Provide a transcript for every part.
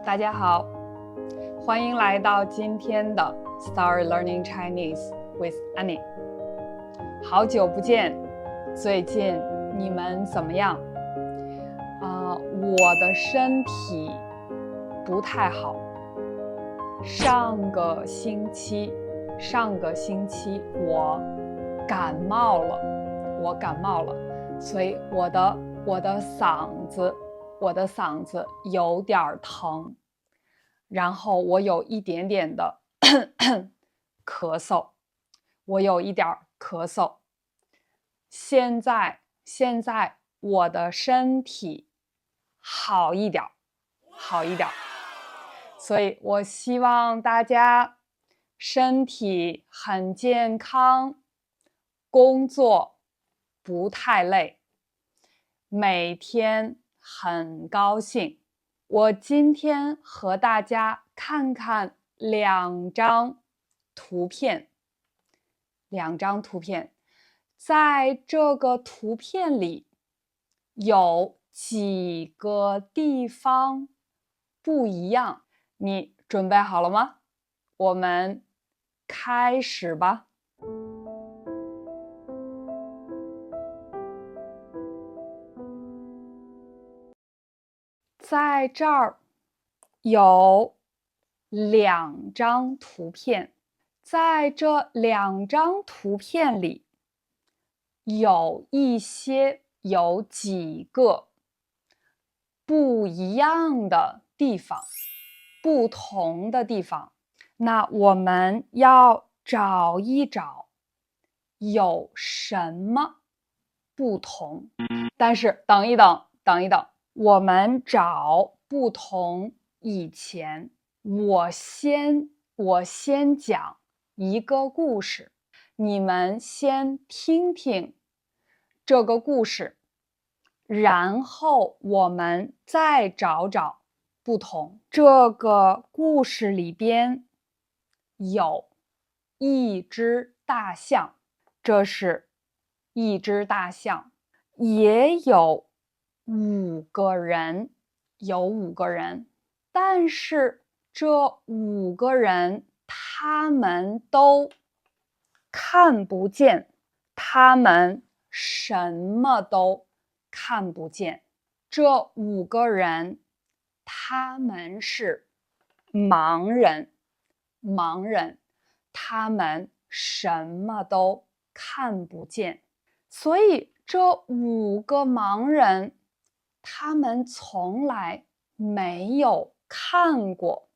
大家好，欢迎来到今天的 Start Learning Chinese with Annie。好久不见，最近你们怎么样？我的身体不太好。上个星期我感冒了，所以我的嗓子有点疼，然后我有一点点的咳嗽，现在我的身体好一点，所以我希望大家身体很健康，工作不太累，每天很高兴。我今天和大家看看两张图片，在这个图片里有几个地方不一样，你准备好了吗？我们开始吧。在这儿有两张图片，在这两张图片里有几个不一样的地方，不同的地方。那我们要找一找有什么不同。但是等一等，我们找不同以前，我先讲一个故事，你们先听听这个故事，然后我们再找找不同。这个故事里边有一只大象，这是一只大象，也有5个人，但是这5个人他们都看不见，他们什么都看不见。这5个人他们是盲人，他们什么都看不见。所以这5个盲人他们从来没有看过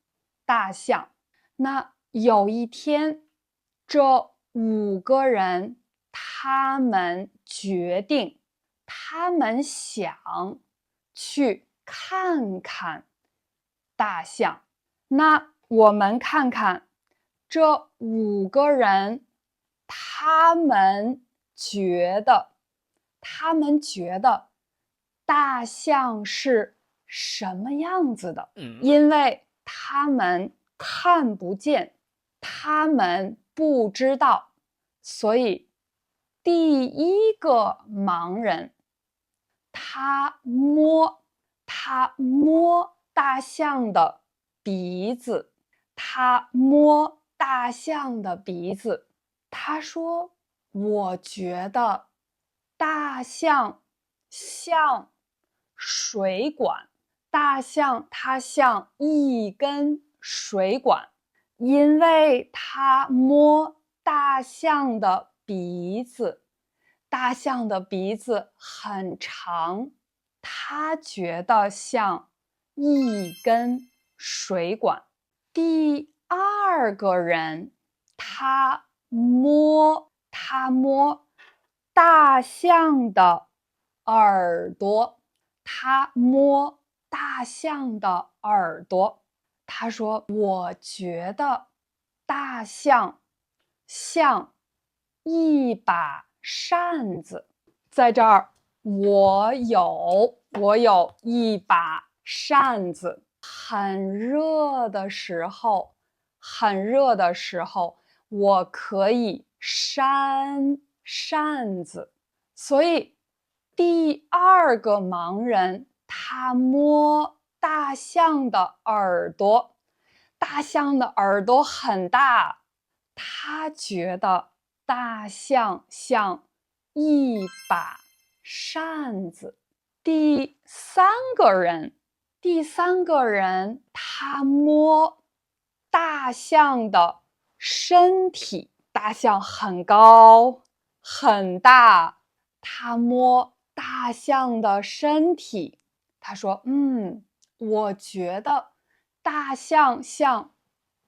大象。那有一天，这5个人他们决定，他们想去看看大象。那我们看看这5个人，他们觉得大象是什么样子的？因为他们看不见，他们不知道，所以第一个盲人他摸大象的鼻子，他说：“我觉得大象像水管，它像一根水管，因为他摸大象的鼻子很长，他觉得像一根水管。”第二个人，他摸大象的耳朵，他说：“我觉得大象像一把扇子。”在这儿，我有一把扇子。很热的时候，我可以扇扇子。所以第二个盲人他摸大象的耳朵，大象的耳朵很大，他觉得大象像一把扇子。第三个人，他摸大象的身体，大象很高很大，他摸大象的身体，他说：“我觉得大象像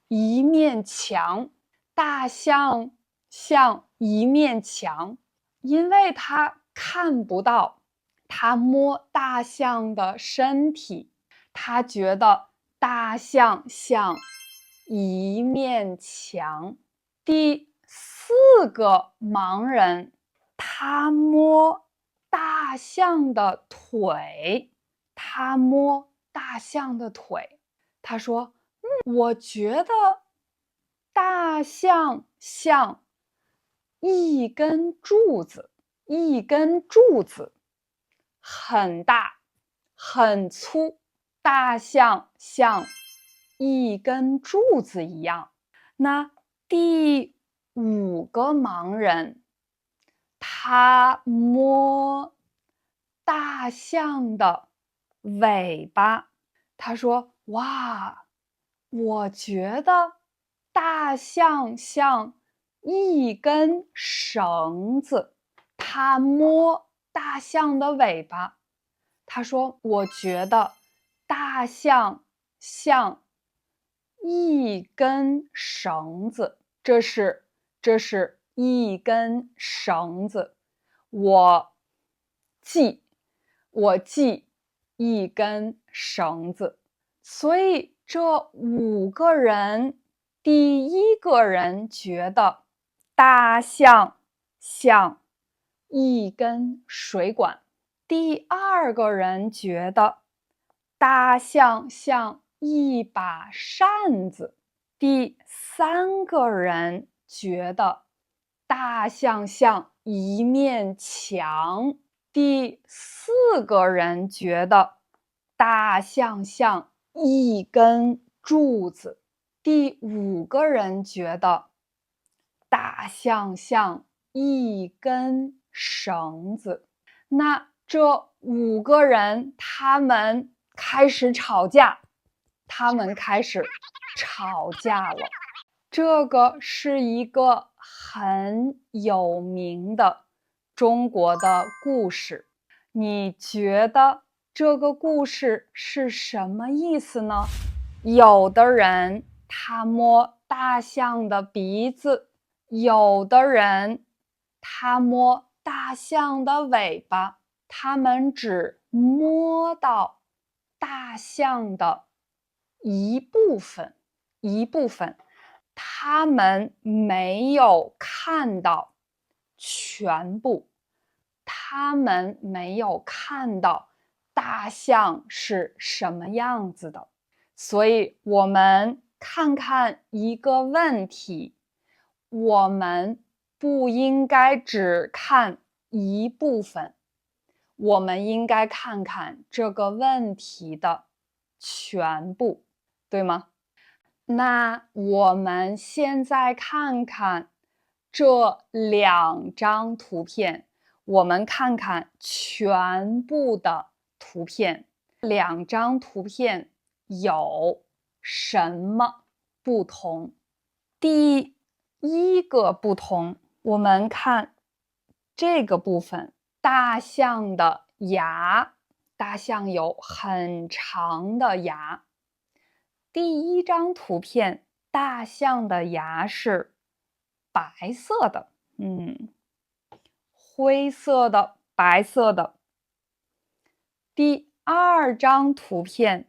一面墙，大象像一面墙，因为他看不到。”他摸大象的身体，他觉得大象像一面墙。第四个盲人，他摸大象的腿，他说：“我觉得大象像一根柱子，很大很粗，大象像一根柱子一样。”那第五个盲人，他摸大象的尾巴，他说：“哇，我觉得大象像一根绳子。”他摸大象的尾巴，他说：“我觉得大象像一根绳子。”这是一根绳子。我系一根绳子。所以这五个人，第一个人觉得大象像一根水管，第二个人觉得大象像一把扇子，第三个人觉得大象像一面墙，第四个人觉得大象像一根柱子，第五个人觉得大象像一根绳子。那这五个人他们开始吵架，了。这个是一个很有名的中国的故事，你觉得这个故事是什么意思呢？有的人他摸大象的鼻子，有的人他摸大象的尾巴，他们只摸到大象的一部分，他们没有看到全部，他们没有看到大象是什么样子的。所以我们看看一个问题，我们不应该只看一部分，我们应该看看这个问题的全部，对吗？那我们现在看看这两张图片，我们看看全部的图片，两张图片有什么不同？第一个不同，我们看这个部分，大象的牙，大象有很长的牙。第一张图片，大象的牙是白色的，灰色的、白色的。第二张图片，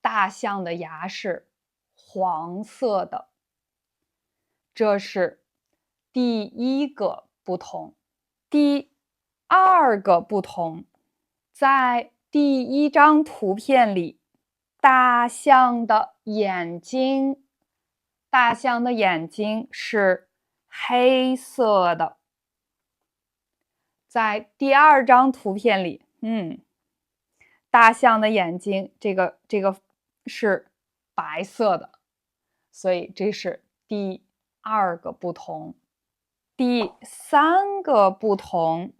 大象的牙是黄色的。这是第一个不同。第二个不同，在第一张图片里，大象的眼睛是黑色的。在第二张图片里，大象的眼睛，这个是白色的，所以这是第2个不同。第3个不同，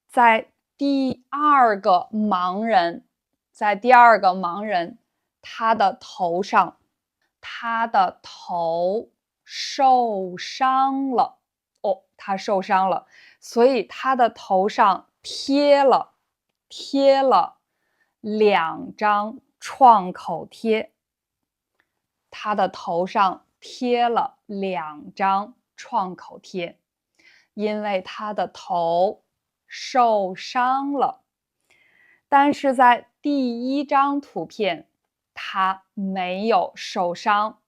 在第2个盲人，他的头上，他的头受伤了。他受伤了，所以他的头上贴了2张创口贴。他的头上贴了2张创口贴，因为他的头受伤了。但是在第1张图片，他没有受伤，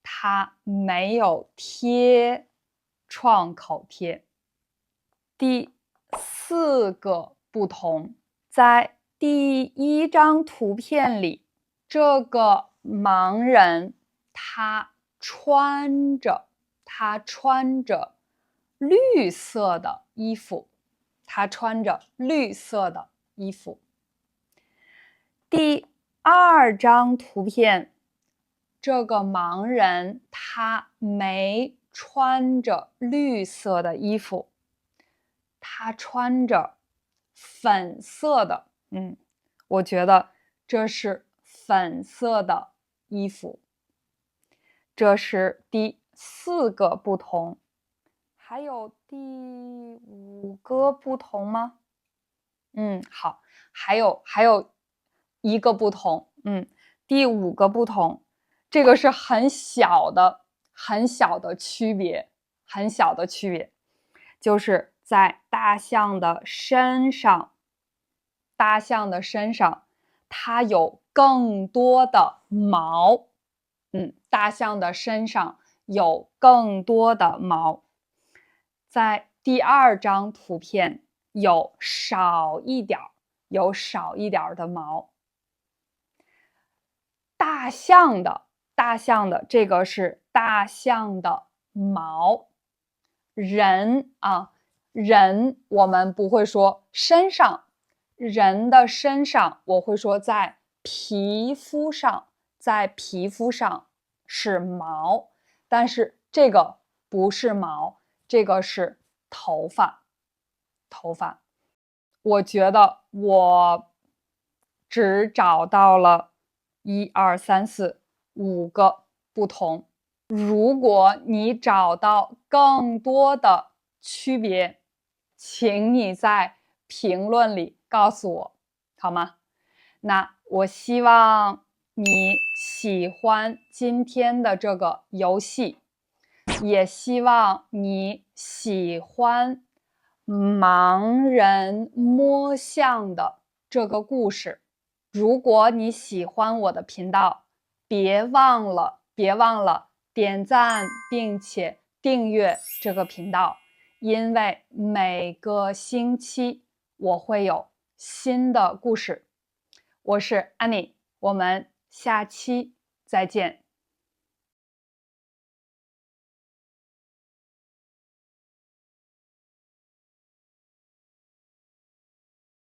他没有贴创口贴。第4个不同，在第1张图片里，这个盲人他穿着绿色的衣服，第2张图片，这个盲人他没穿着绿色的衣服，他穿着粉色的，我觉得这是粉色的衣服。这是第4个不同。还有第5个不同吗？好，还有一个不同，第5个不同，这个是很小的区别，就是在大象的身上，它有更多的毛，大象的身上有更多的毛。在第2张图片有少一点的毛。大象的这个是大象的毛。人我们不会说身上，人的身上我会说在皮肤上是毛，但是这个不是毛，这个是头发。我觉得我只找到了1、2、3、4、5个不同。如果你找到更多的区别，请你在评论里告诉我，好吗？那我希望你喜欢今天的这个游戏，也希望你喜欢盲人摸象的这个故事。如果你喜欢我的频道，别忘了点赞并且订阅这个频道，因为每个星期我会有新的故事。我是安妮，我们下期再见。